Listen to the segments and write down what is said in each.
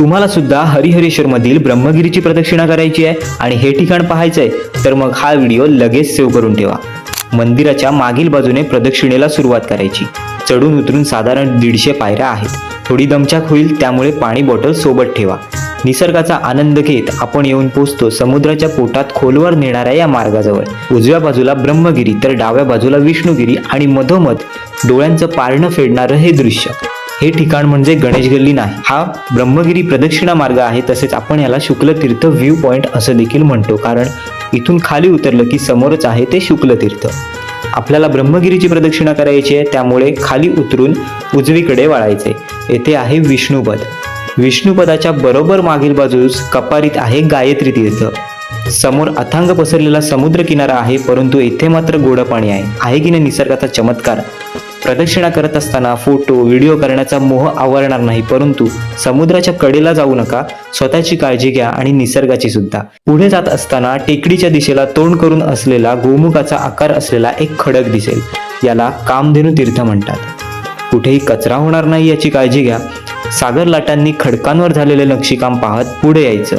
तुम्हाला सुद्धा हरिहरेश्वर मधील ब्रह्मगिरीची प्रदक्षिणा करायची आहे आणि हे ठिकाण पाहायचंय तर मग हा व्हिडिओ लगेच सेव्ह करून ठेवा। मंदिराच्या मागील बाजूने प्रदक्षिणेला सुरुवात करायची। चढून उतरून साधारण 150 पायऱ्या आहेत। थोडी दमछाक होईल त्यामुळे पाणी बॉटल सोबत ठेवा। निसर्गाचा आनंद घेत आपण येऊन पोहोचतो समुद्राच्या पोटात खोलवर नेणाऱ्या या मार्गाजवळ। उजव्या बाजूला ब्रह्मगिरी तर डाव्या बाजूला विष्णुगिरी आणि मधोमध डोळ्यांचं पारणं फेडणारं हे दृश्य। हे ठिकाण म्हणजे गणेश गल्ली नाही, हा ब्रह्मगिरी प्रदक्षिणा मार्ग आहे। तसेच आपण याला शुक्लतीर्थ व्ह्यू पॉइंट असं देखील म्हणतो, कारण इथून खाली उतरलं की समोरच आहे ते शुक्लतीर्थ। आपल्याला ब्रह्मगिरीची प्रदक्षिणा करायची आहे त्यामुळे खाली उतरून उजवीकडे वळायचे। येथे आहे विष्णुपद। विष्णुपदाच्या बरोबर मागील बाजूस कपारीत आहे गायत्री तीर्थ। समोर अथांग पसरलेला समुद्र किनारा आहे, परंतु येथे मात्र गोडं पाणी आहे की नाही निसर्गाचा चमत्कार। प्रदक्षिणा करत असताना फोटो व्हिडिओ करण्याचा मोह आवरणार नाही, परंतु समुद्राच्या कडेला जाऊ नका। स्वतःची काळजी घ्या आणि निसर्गाची सुद्धा। पुढे जात असताना टेकडीच्या दिशेला तोंड करून असलेला गोमुखाचा आकार असलेला एक खडक दिसेल, याला कामधेनू तीर्थ म्हणतात। कुठेही कचरा होणार नाही याची काळजी घ्या। सागर लाटांनी खडकांवर झालेले नक्षीकाम पाहत पुढे यायचं।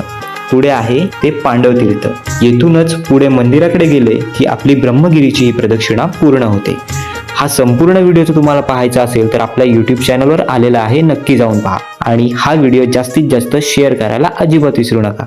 पुढे आहे ते पांडव तीर्थ। येथूनच पुढे मंदिराकडे गेले की आपली ब्रह्मगिरीची ही प्रदक्षिणा पूर्ण होते। हा संपूर्ण व्हिडिओ जर तुम्हाला पाहायचा असेल तर आपल्या YouTube चॅनलवर आलेला आहे, नक्की जाऊन पहा आणि हा व्हिडिओ जास्तीत जास्त शेअर करायला अजिबात विसरू नका।